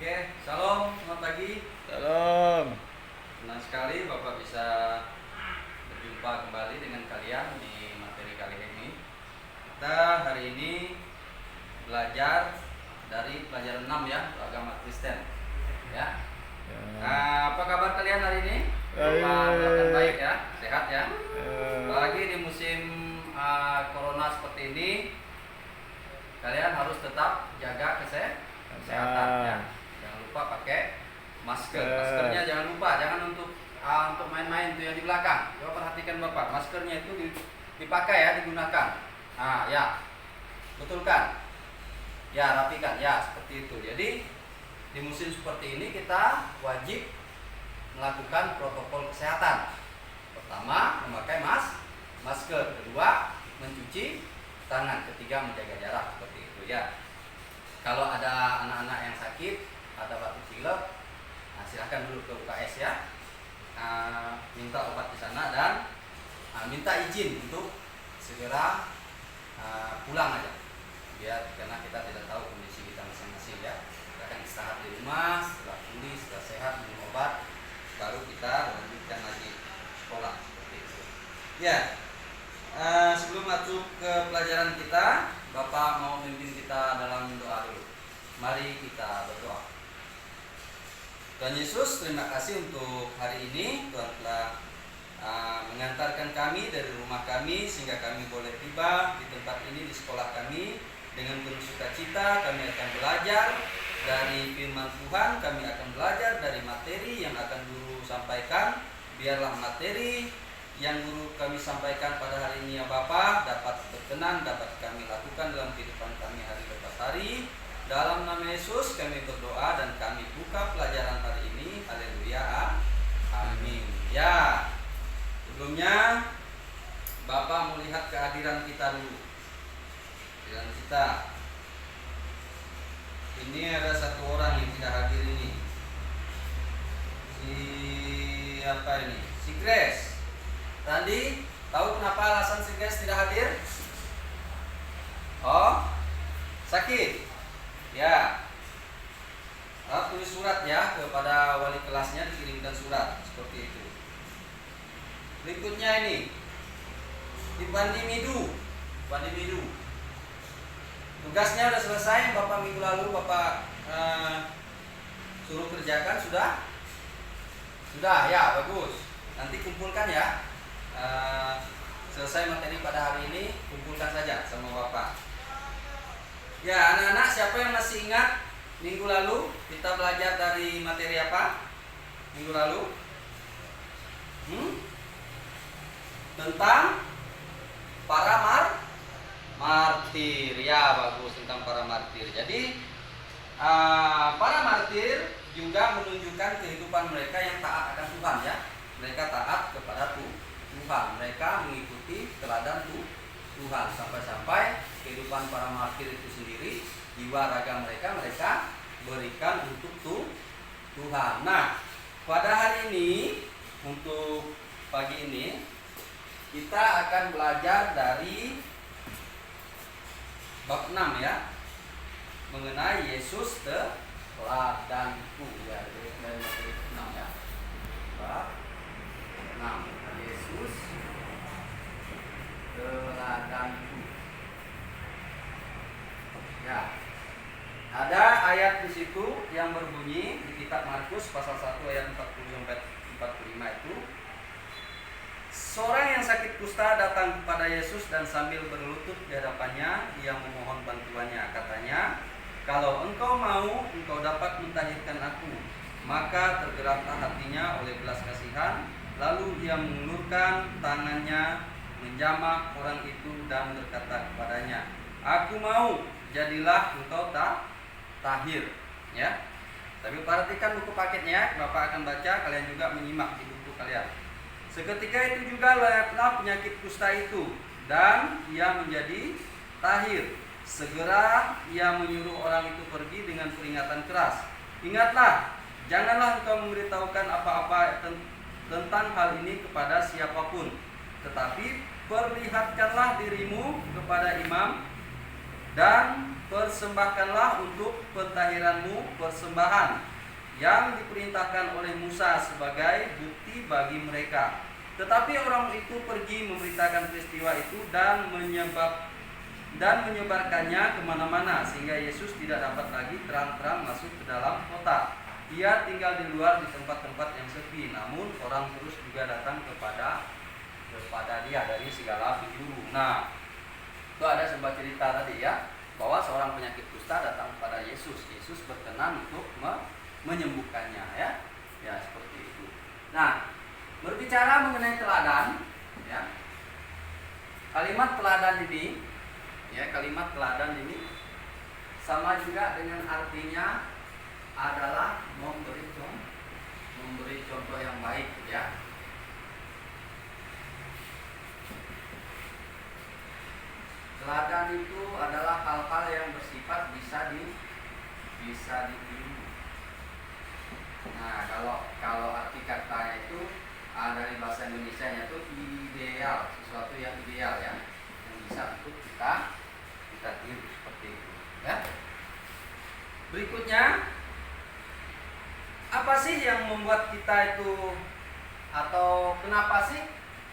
Oke, salam, selamat pagi. Salam. Senang sekali Bapak bisa berjumpa kembali dengan kalian di materi kali ini. Kita hari ini belajar dari pelajaran 6 ya, agama Kristen. Ya. Apa kabar kalian hari ini? Doakan baik ya, sehat ya. Apalagi di musim corona seperti ini, kalian harus tetap jaga kesehatan ya. Jangan lupa pakai masker. Maskernya jangan lupa, jangan untuk main-main itu yang di belakang. Coba perhatikan Bapak, maskernya itu dipakai ya, digunakan. Ya. Betul kan? Ya, rapikan. Ya, seperti itu. Jadi di musim seperti ini kita wajib melakukan protokol kesehatan. Pertama, memakai masker. Kedua, mencuci tangan. Ketiga, menjaga jarak. Seperti itu ya. Kalau ada anak-anak yang sakit, ada batuk pilek, silahkan dulu ke UKS ya. Minta obat di sana dan minta izin untuk segera pulang aja. Karena kita tidak tahu kondisi kita masing-masing ya. Kita akan istirahat di rumah, setelah pulih, setelah sehat, minum obat, baru kita lanjutkan lagi sekolah seperti itu. Ya. Sebelum masuk ke pelajaran kita, Bapak mau memimpin kita dalam doa dulu. Mari kita berdoa. Tuhan Yesus, terima kasih untuk hari ini. Tuhan telah mengantarkan kami dari rumah kami sehingga kami boleh tiba di tempat ini, di sekolah kami. Dengan penuh sukacita kami akan belajar dari firman Tuhan. Kami akan belajar dari materi yang akan guru sampaikan. Biarlah materi yang guru kami sampaikan pada hari ini ya Bapak dapat berkenan, dapat kami lakukan dalam kehidupan kami hari lepas hari. Dalam nama Yesus kami berdoa dan kami buka pelajaran hari ini. Haleluya. Amin. Ya. Sebelumnya Bapak melihat kehadiran kita dulu. Kehadiran kita. Ini ada satu orang yang tidak hadir ini. Siapa ini? Si Grace. Randi, tahu kenapa alasan si Grace tidak hadir? Oh, sakit. Ya. Tulis surat ya kepada wali kelasnya, dikirimkan surat seperti itu. Berikutnya ini Ibandi Midu. Tugasnya sudah selesai Bapak minggu lalu Bapak suruh kerjakan sudah? Sudah ya, bagus. Nanti kumpulkan ya. Selesai materi pada hari ini, kumpulkan saja sama Bapak. Ya, anak-anak siapa yang masih ingat minggu lalu kita belajar dari materi apa? Minggu lalu? Tentang para martir. Ya, bagus, tentang para martir. Jadi para martir juga menunjukkan kehidupan mereka yang taat akan Tuhan ya. Mereka taat kepada Tuhan. Mereka mengikuti teladan Tuhan sampai kehidupan para martir itu sendiri, jiwa raga mereka berikan untuk Tuhan. Nah, pada hari ini untuk pagi ini kita akan belajar dari bab 6 ya, mengenai Yesus teladanku ya, dari materi 6 ya. Bab 6 Yesus teladanku. Ya. Ada ayat di situ yang berbunyi di kitab Markus pasal 1 ayat 40 sampai 45 itu. Seorang yang sakit kusta datang kepada Yesus dan sambil berlutut di hadapannya ia memohon bantuannya. Katanya, "Kalau engkau mau, engkau dapat mentahirkan aku." Maka tergeraklah hatinya oleh belas kasihan. Lalu ia mengulurkan tangannya, menjamah orang itu dan berkata kepadanya, "Aku mau, jadilah engkau tahir." Ya. Tapi perhatikan buku paketnya, Bapak akan baca, kalian juga menyimak di buku kalian. Seketika itu juga layaklah penyakit kusta itu dan ia menjadi tahir. Segera ia menyuruh orang itu pergi dengan peringatan keras. "Ingatlah, janganlah engkau memberitahukan apa-apa tentang hal ini kepada siapapun, tetapi perlihatkanlah dirimu kepada imam dan persembahkanlah untuk pentahiranmu persembahan yang diperintahkan oleh Musa sebagai bukti bagi mereka. Tetapi orang itu pergi memberitakan peristiwa itu dan menyebarkannya kemana-mana, sehingga Yesus tidak dapat lagi terang-terang masuk ke dalam kota. Ia tinggal di luar di tempat-tempat yang sepi, namun orang terus juga datang kepada dia dari segala penjuru. Nah, itu ada sebuah cerita tadi ya, bahwa seorang penyakit kusta datang kepada Yesus. Yesus berkenan untuk menyembuhkannya ya. Ya, seperti itu. Nah, berbicara mengenai teladan ya. Kalimat teladan ini sama juga dengan artinya adalah memberi contoh yang baik ya. Teladan itu adalah hal-hal yang bersifat bisa ditiru. Nah, kalau arti katanya itu dari bahasa Indonesianya itu ideal, sesuatu yang ideal ya, yang bisa untuk kita tiru seperti itu ya. Berikutnya, apa sih yang membuat kita itu, atau kenapa sih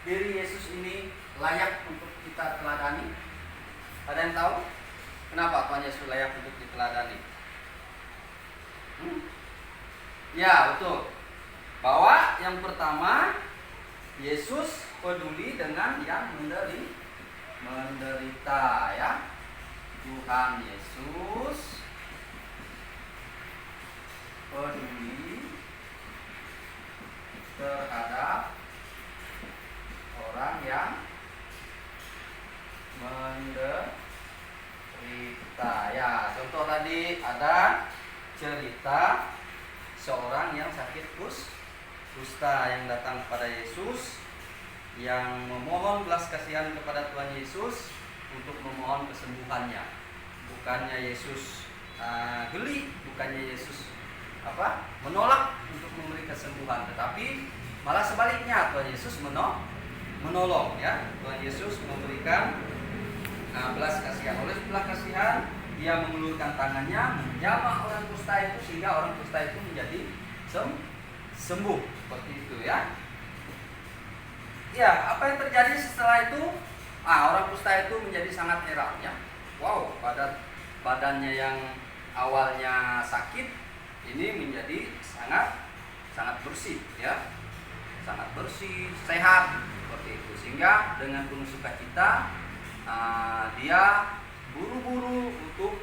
diri Yesus ini layak untuk kita teladani? Ada yang tahu kenapa Tuhan Yesus layak untuk diteladani? Ya, betul. Bahwa yang pertama, Yesus peduli dengan yang menderita ya. Tuhan Yesus peduli terhadap orang yang menderita ya. Contoh tadi ada cerita seorang yang sakit kusta yang datang kepada Yesus, yang memohon belas kasihan kepada Tuhan Yesus untuk memohon kesembuhannya. Bukannya Yesus geli, bukannya Yesus menolak untuk memberi kesembuhan, tetapi malah sebaliknya Tuhan Yesus menolong ya. Tuhan Yesus memberikan belas kasihan. Oleh belas kasihan, dia mengulurkan tangannya, menjamah orang kusta itu, sehingga orang kusta itu menjadi sembuh. Seperti itu ya. Ya, apa yang terjadi setelah itu? Orang kusta itu menjadi sangat heran ya. Wow, badannya yang awalnya sakit ini menjadi sangat bersih ya. Sangat bersih, sehat seperti itu. Sehingga dengan penuh sukacita dia buru-buru untuk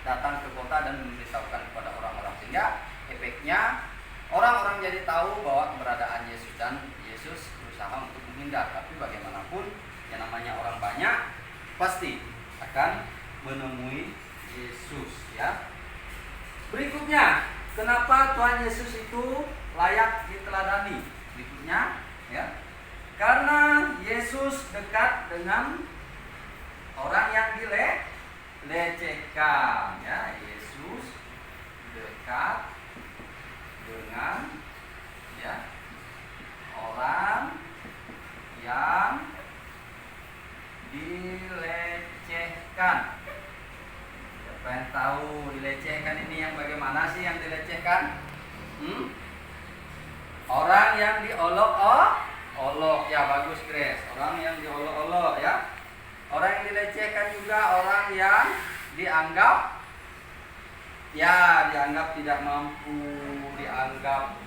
datang ke kota dan memberitahukan kepada orang-orang, sehingga efeknya orang-orang jadi tahu bahwa keberadaan Yesus, dan Yesus berusaha untuk menghindar. Tapi bagaimanapun yang namanya orang banyak pasti akan menemui Yesus ya. Berikutnya, kenapa Tuhan Yesus itu layak diteladani? Berikutnya ya, karena Yesus dekat dengan orang yang dilecehkan ya. Yesus dekat dengan ya orang yang dilecehkan. Siapa yang tahu dilecehkan ini yang bagaimana sih yang dilecehkan? Orang yang diolok-olok ya, bagus Grace. Orang yang diolok-olok ya. Orang yang dilecehkan juga orang yang dianggap tidak mampu, dianggap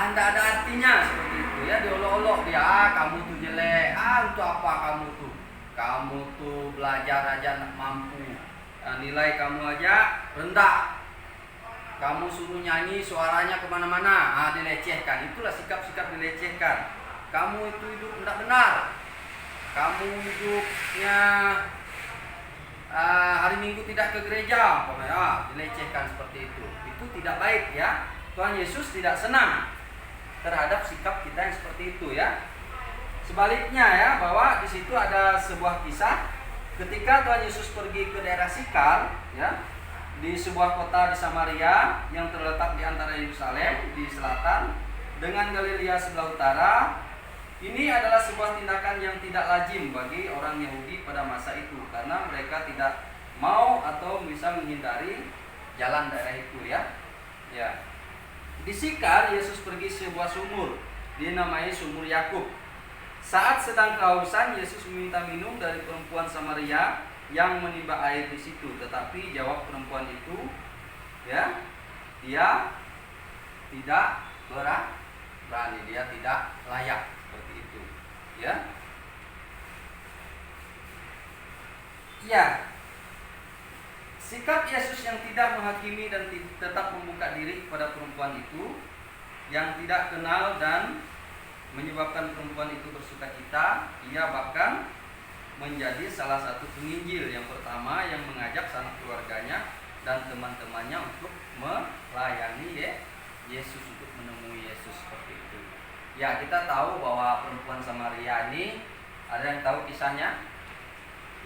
tidak ada artinya seperti itu ya. Diolok-olok dia, kamu tuh jelek, untuk apa kamu tuh belajar aja tidak mampu, nilai kamu aja rendah, kamu suruh nyanyi suaranya kemana-mana, dilecehkan. Itulah sikap-sikap dilecehkan. Kamu itu hidup tidak benar, kamu hidupnya hari Minggu tidak ke gereja, dilecehkan seperti itu. Itu tidak baik ya. Tuhan Yesus tidak senang terhadap sikap kita yang seperti itu ya. Sebaliknya ya, bahwa di situ ada sebuah kisah ketika Tuhan Yesus pergi ke daerah Sikar ya, di sebuah kota di Samaria yang terletak di antara Yerusalem di selatan dengan Galilea sebelah utara. Ini adalah sebuah tindakan yang tidak lazim bagi orang Yahudi pada masa itu, karena mereka tidak mau atau bisa menghindari jalan daerah itu, ya. Ya. Di Sikar, Yesus pergi sebuah sumur, dinamai sumur Yakub. Saat sedang kehausan, Yesus meminta minum dari perempuan Samaria yang menimba air di situ. Tetapi jawab perempuan itu, ya, dia tidak berani, dia tidak layak, seperti itu, ya. Ya. Sikap Yesus yang tidak menghakimi dan tetap membuka diri kepada perempuan itu yang tidak kenal dan menyebabkan perempuan itu bersukacita. Ia bahkan menjadi salah satu penginjil yang pertama yang mengajak sanak keluarganya dan teman-temannya untuk melayani Yesus, untuk menemui Yesus, seperti itu. Ya, kita tahu bahwa perempuan Samaria ini, ada yang tahu kisahnya?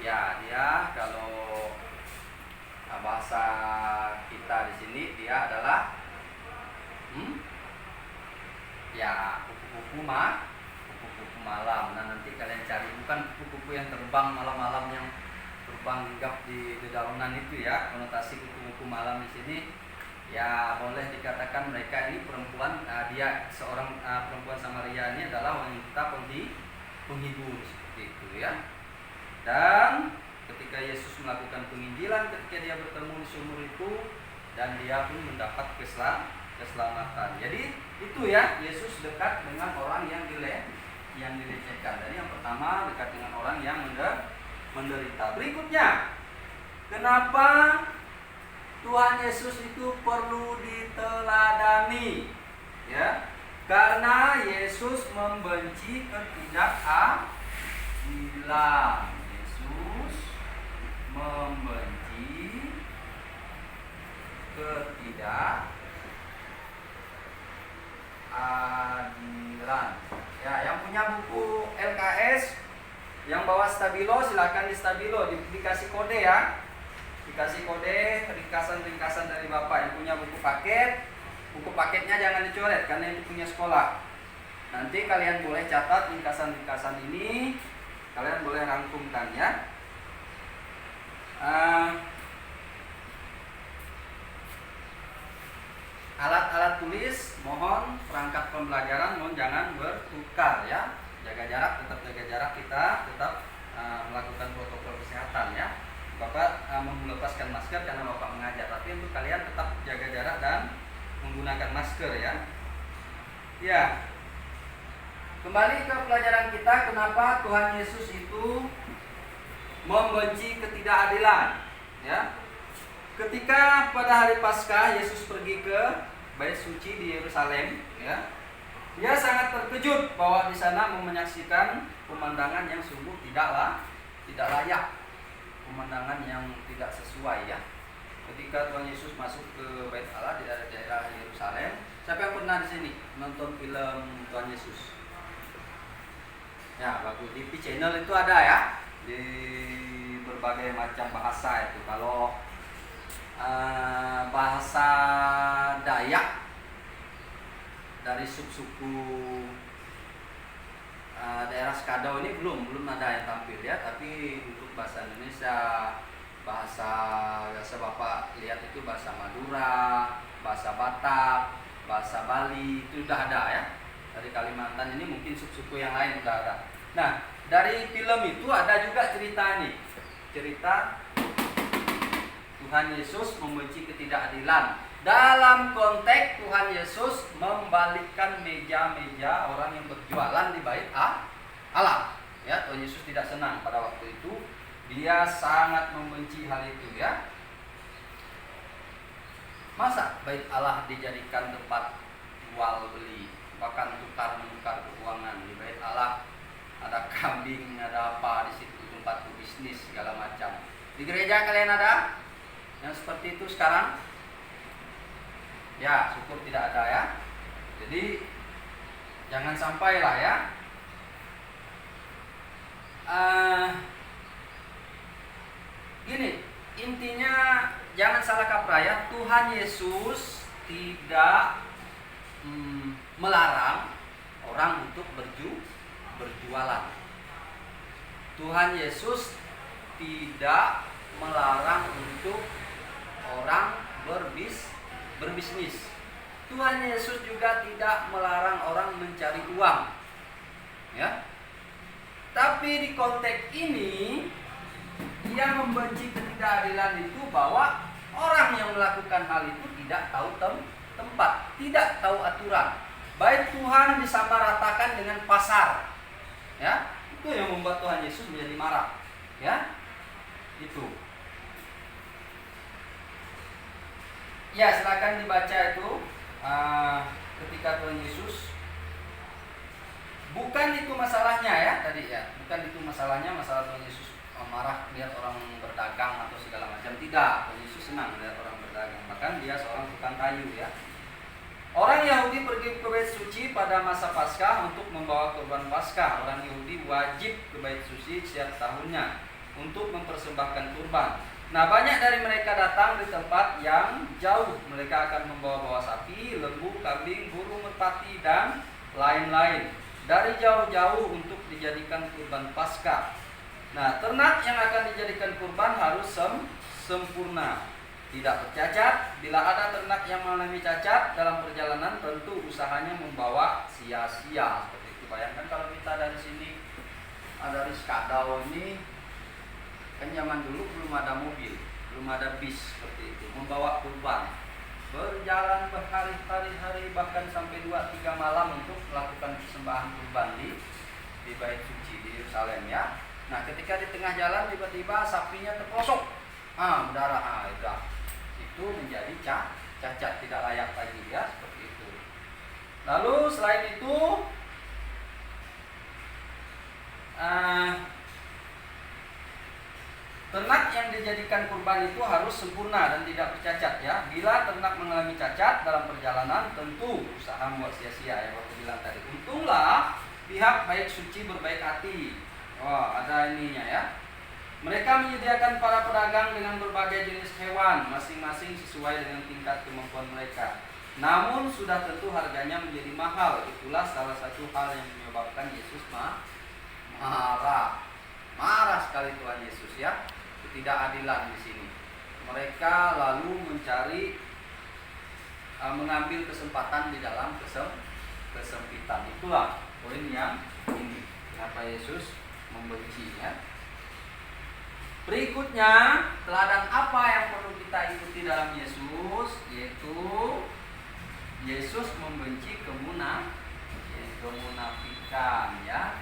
Ya, dia kalau bahasa kita di sini dia adalah ya kupu-kupu malam. Nah, nanti kalian cari, bukan kupu-kupu yang terbang malam-malam, yang terbang hinggap di dedaunan itu, ya. Konotasi kupu-kupu malam di sini, ya, boleh dikatakan mereka ini perempuan, dia seorang perempuan Samaria ini adalah wanita penghibur, seperti itu, ya. Dan ketika Yesus melakukan penginjilan, ketika dia bertemu di sumur itu, dan dia pun mendapat keselamatan. Jadi itu, ya, Yesus dekat dengan orang yang dilecehkan. Jadi yang pertama, dekat dengan orang yang menderita. Berikutnya, kenapa Tuhan Yesus itu perlu diteladani? Ya, karena Yesus membenci ketidakadilan. Yesus membenci ketidakadilan. Ya, yang punya buku LKS, yang bawa stabilo, silakan di stabilo, dikasih kode, ya. Dikasih kode ringkasan-ringkasan dari Bapak. Yang punya buku paketnya jangan dicoret karena itu punya sekolah. Nanti kalian boleh catat ringkasan-ringkasan ini, kalian boleh rangkumkan, ya. Alat-alat tulis, mohon, perangkat pembelajaran mohon jangan bertukar, ya. Jaga jarak, tetap jaga jarak, kita tetap melakukan protokol kesehatan, ya. Bapak melepaskan masker karena Bapak mengajar, tapi untuk kalian tetap jaga jarak dan menggunakan masker, ya. Ya. Kembali ke pelajaran kita, kenapa Tuhan Yesus itu membenci ketidakadilan, ya. Ketika pada hari Paskah Yesus pergi ke Bait Suci di Yerusalem, ya, dia sangat terkejut bahwa di sana menyaksikan pemandangan yang sungguh tidak layak, pemandangan yang tidak sesuai, ya. Ketika Tuhan Yesus masuk ke Bait Allah di daerah Yerusalem, siapa yang pernah di sini nonton film Tuhan Yesus? Ya, bagus, di channel itu ada, ya, di berbagai macam bahasa itu. Kalau bahasa Dayak dari suku daerah Skadau ini belum ada yang tampil, ya. Tapi untuk bahasa Indonesia, bahasa Bapak lihat itu bahasa Madura, bahasa Batak, bahasa Bali itu sudah ada, ya. Dari Kalimantan ini mungkin suku-suku yang lain sudah ada. Nah, dari film itu ada juga cerita ini, cerita Tuhan Yesus membenci ketidakadilan. Dalam konteks Tuhan Yesus membalikkan meja-meja orang yang berjualan di Bait Allah. Ya, Tuhan Yesus tidak senang pada waktu itu. Dia sangat membenci hal itu, ya. Masa Bait Allah dijadikan tempat jual beli, bahkan tukar menukar keuangan? Di Bait Allah ada kambing, ada apa di situ, tempat bisnis segala macam. Di gereja kalian ada yang seperti itu sekarang? Ya, syukur tidak ada, ya. Jadi jangan sampai lah, ya. Gini, intinya jangan salah kaprah, ya. Tuhan Yesus tidak melarang orang untuk berjualan. Tuhan Yesus tidak melarang untuk orang berbisnis. Tuhan Yesus juga tidak melarang orang mencari uang. Ya. Tapi di konteks ini ia membenci ketidakadilan itu bahwa orang yang melakukan hal itu tidak tahu tempat, tidak tahu aturan. Baik Tuhan disamaratakan dengan pasar. Ya, itu yang membuat Tuhan Yesus menjadi marah. Ya. Itu. Ya, silakan dibaca itu ketika Tuhan Yesus. Bukan itu masalahnya ya tadi ya. Bukan itu masalahnya, masalah Tuhan Yesus marah lihat orang berdagang atau segala macam. Tidak, Tuhan Yesus senang lihat orang berdagang. Bahkan dia seorang tukang kayu ya. Orang Yahudi pergi ke bait suci pada masa Paskah untuk membawa kurban Paskah. Orang Yahudi wajib ke bait suci setiap tahunnya untuk mempersembahkan kurban. Nah, banyak dari mereka datang di tempat yang jauh. Mereka akan membawa sapi, lembu, kambing, burung merpati dan lain-lain dari jauh-jauh untuk dijadikan kurban Paskah. Nah, ternak yang akan dijadikan kurban harus sempurna, tidak bercacat. Bila ada ternak yang mengalami cacat dalam perjalanan, tentu usahanya membawa sia-sia. Seperti itu. Bayangkan kalau kita dari sini dari Skadau ini, kan zaman dulu belum ada mobil, belum ada bis seperti itu, membawa kurban, berjalan berhari-hari bahkan sampai 2-3 malam untuk melakukan persembahan kurban di bait suci di Yerusalem ya. Nah, ketika di tengah jalan tiba-tiba sapinya terpelosok, berdarah, itu menjadi cacat, tidak layak lagi ya, seperti itu. Lalu selain itu ternak yang dijadikan kurban itu harus sempurna dan tidak bercacat ya. Bila ternak mengalami cacat dalam perjalanan, tentu usaha membuat sia-sia yang waktu bilang tadi. Untunglah pihak bait suci berbaik hati. Ada ininya ya. Mereka menyediakan para pedagang dengan berbagai jenis hewan, masing-masing sesuai dengan tingkat kemampuan mereka. Namun sudah tentu harganya menjadi mahal. Itulah salah satu hal yang menyebabkan Yesus marah. Marah sekali Tuhan Yesus ya. Ketidakadilan di sini. Mereka lalu mengambil kesempatan di dalam kesempitan. Itulah poin yang ini. Kenapa Yesus membenci ya. Berikutnya, teladan apa yang perlu kita ikuti dalam Yesus, yaitu Yesus membenci kemunafikan ya.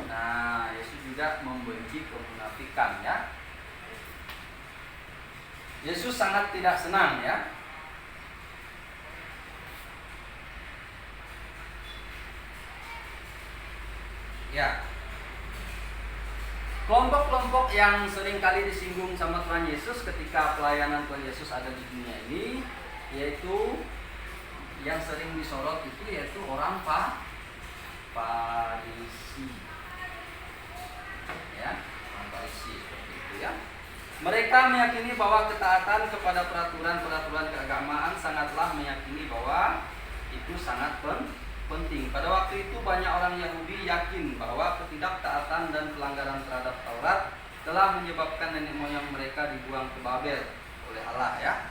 Nah, Yesus juga membenci kemunafikan ya. Yesus sangat tidak senang ya. Ya. Kelompok-kelompok yang sering kali disinggung sama Tuhan Yesus ketika pelayanan Tuhan Yesus ada di dunia ini, yaitu yang sering disorot itu yaitu orang Farisi. Ya, orang Farisi seperti itu ya. Mereka meyakini bahwa ketaatan kepada peraturan-peraturan keagamaan sangatlah meyakini bahwa itu sangat penting. Pada waktu itu banyak orang Yahudi yakin bahwa ketidaktaatan dan pelanggaran terhadap Taurat telah menyebabkan nenek moyang mereka dibuang ke Babel oleh Allah ya.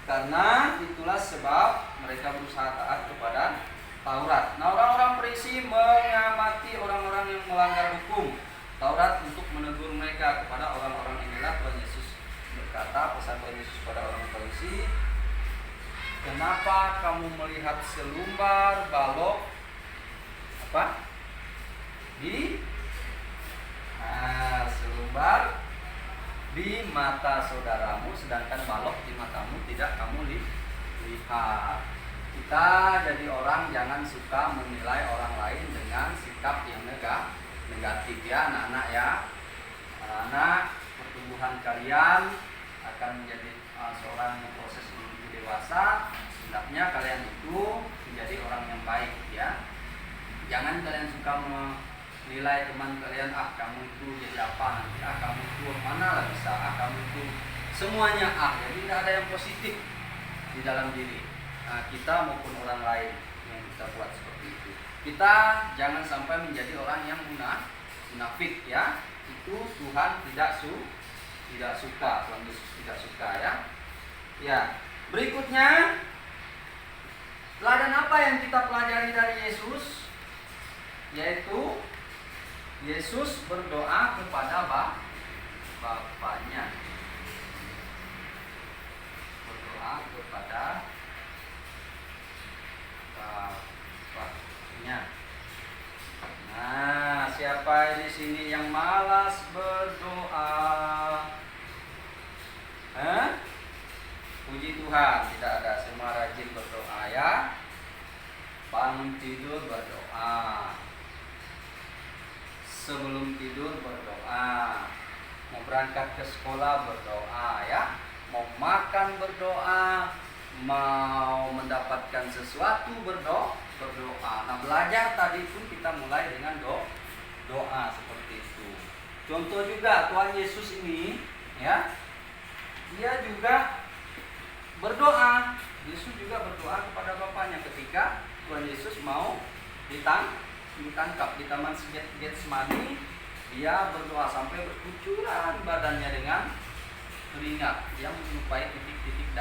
Karena itulah sebab mereka berusaha taat kepada Taurat. Nah, orang-orang Farisi mengamati orang-orang yang melanggar hukum Taurat untuk menegur mereka. Kepada orang-orang inilah Tuhan Yesus berkata, pesan Tuhan Yesus pada orang Farisi, kenapa kamu melihat selumbar balok selumbar di mata saudaramu, sedangkan balok di matamu tidak kamu lihat. Kita jadi orang jangan suka menilai orang lain dengan sikap yang negatif ya, anak-anak ya. Anak pertumbuhan kalian akan menjadi seorang yang proses menuju dewasa. Hendaknya kalian itu menjadi orang yang baik ya. Jangan kalian suka menilai teman kalian, kamu itu jadi apa nanti, kamu itu mana lah bisa, kamu itu semuanya jadi tidak ada yang positif di dalam diri kita maupun orang lain yang kita kita buat seperti itu. Kita jangan sampai menjadi orang yang munafik ya. Itu Tuhan tidak suka, Tuhan Yesus tidak suka ya. Ya, berikutnya teladan apa yang kita pelajari dari Yesus? Yaitu Yesus berdoa kepada Bapaknya. Berdoa kepada Bapaknya. Nah, siapa di sini yang malas berdoa? Puji Tuhan, tidak ada. Semua rajin berdoa ya. Bangun tidur berdoa. Sebelum tidur berdoa. Mau berangkat ke sekolah berdoa ya. Mau makan berdoa. Mau mendapatkan sesuatu berdoa. Nah, belajar tadi pun kita mulai dengan doa seperti itu. Contoh juga Tuhan Yesus ini ya. Dia juga berdoa. Yesus juga berdoa kepada Bapaknya ketika Tuhan Yesus mau ditangkap di taman Getsemani. Dia berdoa sampai berkucuran badannya dengan keringat. Dia menyerupai titik-titik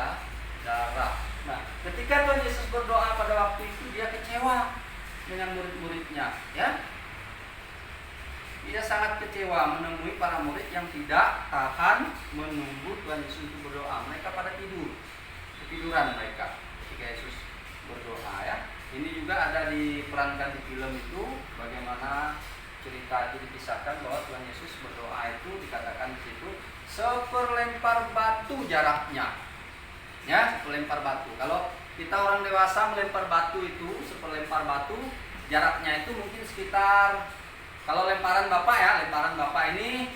darah. Nah, ketika Tuhan Yesus berdoa pada waktu itu, dia kecewa dengan murid-muridnya, ya. Dia sangat kecewa menemui para murid yang tidak tahan menunggu Tuhan Yesus itu berdoa. Mereka pada ketiduran mereka ketika Yesus berdoa, ya. Ini juga ada diperankan di film itu, bagaimana cerita itu dikisahkan bahwa Tuhan Yesus berdoa itu dikatakan di situ seperlempar batu jaraknya. Ya, seperlempar batu. Kalau kita orang dewasa melempar batu itu, seperlempar batu jaraknya itu mungkin sekitar, kalau lemparan Bapak ini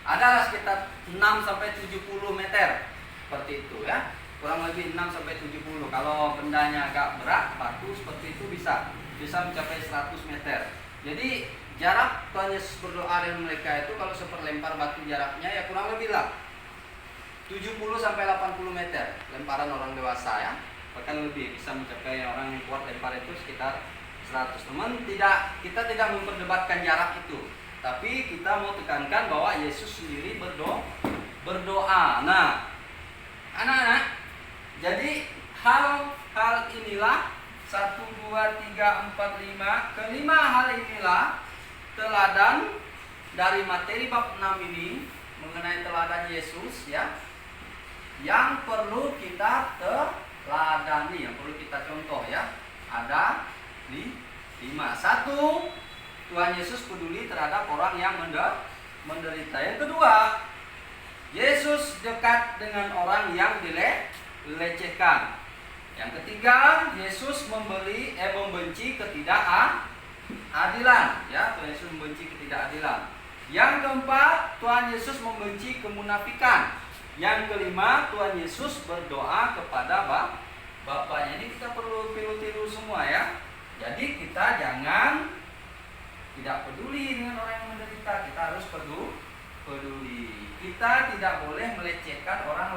adalah sekitar 6 sampai 70 meter. Seperti itu ya. Kurang lebih 6 sampai 70. Kalau bendanya agak berat, batu seperti itu bisa mencapai 100 meter. Jadi jarak Tuhan Yesus berdoa dengan mereka itu kalau seperlempar batu jaraknya ya kurang lebih lah 70 sampai 80 meter lemparan orang dewasa ya. Bahkan lebih bisa mencapai orang yang kuat lempar itu sekitar 100. Kita tidak memperdebatkan jarak itu. Tapi kita mau tekankan bahwa Yesus sendiri berdoa. Nah, anak-anak, jadi hal inilah 1, 2, 3, 4, 5. Kelima hal inilah teladan dari materi bab 6 ini mengenai teladan Yesus ya. Yang perlu kita teladani, yang perlu kita contoh ya. Ada 5. 1, Tuhan Yesus peduli terhadap orang yang menderita. Yang kedua, Yesus dekat dengan orang yang dilecehkan. Yang ketiga, Yesus membenci ketidakadilan. Ya, Tuhan Yesus membenci ketidakadilan. Yang keempat, Tuhan Yesus membenci kemunafikan. Yang kelima, Tuhan Yesus berdoa kepada Bapaknya. Ini kita perlu tiru semua ya. Jadi kita jangan tidak peduli dengan orang yang menderita. Kita harus peduli. Kita tidak boleh melecehkan orang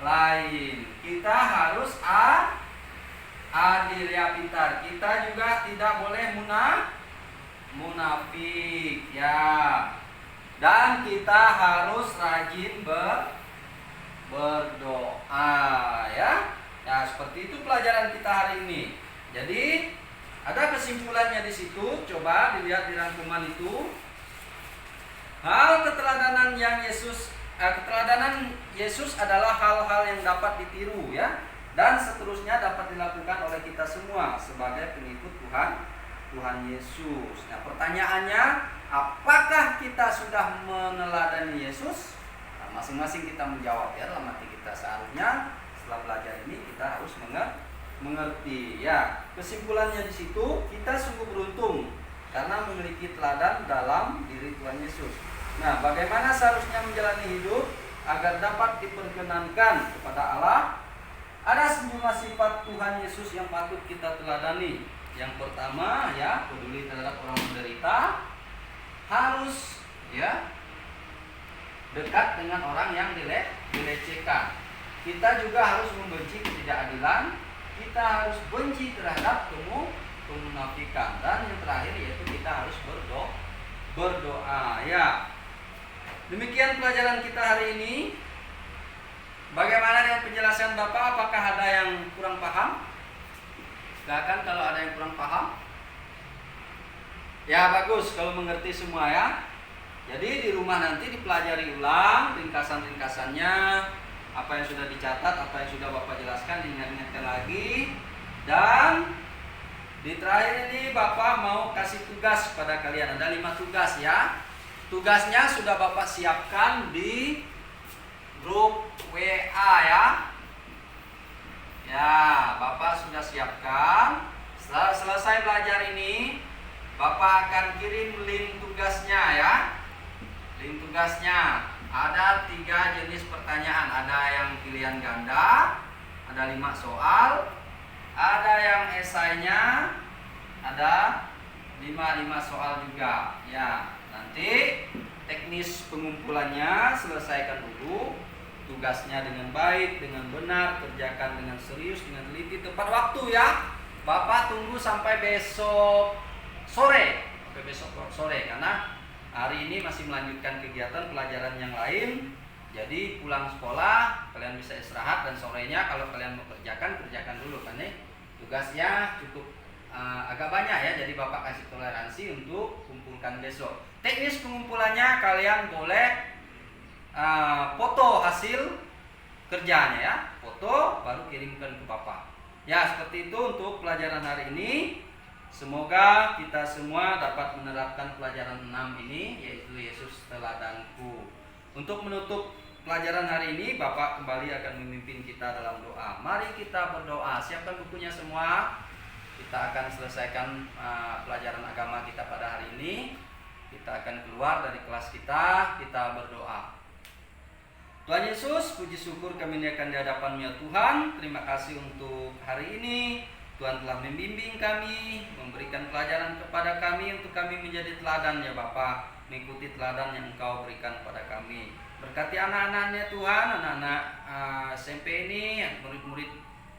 lain. Kita harus adil ya, pintar. Kita juga tidak boleh munafik ya. Dan kita harus rajin berdoa ya. Nah, seperti itu pelajaran kita hari ini. Jadi ada kesimpulannya di situ. Coba dilihat di rangkuman itu. Hal keteladanan Yesus adalah hal-hal yang dapat ditiru ya, dan seterusnya dapat dilakukan oleh kita semua sebagai pengikut Tuhan Yesus. Nah, pertanyaannya, apakah kita sudah meneladani Yesus? Nah, masing-masing kita menjawab ya dalam hati kita. Seharusnya setelah belajar ini kita harus mengerti ya. Kesimpulannya di situ, kita sungguh beruntung karena memiliki teladan dalam diri Tuhan Yesus. Nah, bagaimana seharusnya menjalani hidup agar dapat diperkenankan kepada Allah? Ada sejumlah sifat Tuhan Yesus yang patut kita teladani. Yang pertama ya, peduli terhadap orang menderita. Harus ya dekat dengan orang yang dilecehkan. Kita juga harus membenci ketidakadilan. kita harus benci terhadap kemunafikan, dan yang terakhir yaitu kita harus berdoa ya. Demikian pelajaran kita hari ini. Bagaimana dengan penjelasan Bapak? Apakah ada yang kurang paham? Silakan kalau ada yang kurang paham. Ya bagus kalau mengerti semua ya. Jadi di rumah nanti dipelajari ulang ringkasan-ringkasannya, apa yang sudah dicatat, apa yang sudah Bapak jelaskan, diingat-ingatkan lagi. Dan di terakhir ini Bapak mau kasih tugas kepada kalian. Ada 5 tugas ya. Tugasnya sudah Bapak siapkan di grup WA ya. Ya, Bapak sudah siapkan. Setelah selesai belajar ini, Bapak akan kirim link tugasnya ya. Link tugasnya ada 3 jenis pertanyaan. Ada yang pilihan ganda, ada 5 soal, ada yang esainya, ada 5 soal juga. Ya, nanti teknis pengumpulannya selesaikan dulu. Tugasnya dengan baik, dengan benar, kerjakan dengan serius, dengan teliti, tepat waktu ya. Bapak tunggu sampai besok sore. Karena hari ini masih melanjutkan kegiatan pelajaran yang lain. Jadi pulang sekolah kalian bisa istirahat, dan sorenya kalau kalian mau kerjakan dulu kan nih. Tugasnya cukup agak banyak ya. Jadi Bapak kasih toleransi untuk kumpulkan besok. Teknis pengumpulannya kalian boleh foto hasil kerjanya ya, foto baru kirimkan ke Bapak. Ya seperti itu untuk pelajaran hari ini. Semoga kita semua dapat menerapkan pelajaran 6 ini, yaitu Yesus teladanku. Untuk menutup pelajaran hari ini, Bapak kembali akan memimpin kita dalam doa. Mari kita berdoa. Siapkan bukunya semua. Kita akan selesaikan pelajaran agama kita pada hari ini. Kita akan keluar dari kelas kita berdoa. Tuhan Yesus, puji syukur kami naikkan di hadapan-Mu ya Tuhan. Terima kasih untuk hari ini. Tuhan telah membimbing kami, memberikan pelajaran kepada kami untuk kami menjadi teladan ya Bapa, mengikuti teladan yang Engkau berikan kepada kami. Berkati anak-anaknya Tuhan, anak-anak SMP ini, murid-murid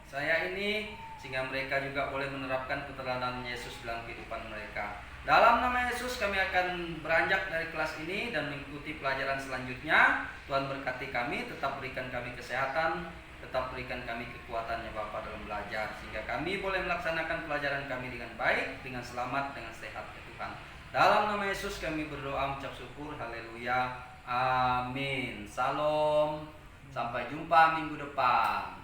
saya ini, sehingga mereka juga boleh menerapkan keteladanan Yesus dalam kehidupan mereka. Dalam nama Yesus kami akan beranjak dari kelas ini dan mengikuti pelajaran selanjutnya. Tuhan berkati kami, tetap berikan kami kesehatan, tetap berikan kami kekuatan ya Bapa dalam belajar, sehingga kami boleh melaksanakan pelajaran kami dengan baik, dengan selamat, dengan sehat ya Tuhan. Dalam nama Yesus kami berdoa mengucap syukur, haleluya, amin. Salam, sampai jumpa minggu depan.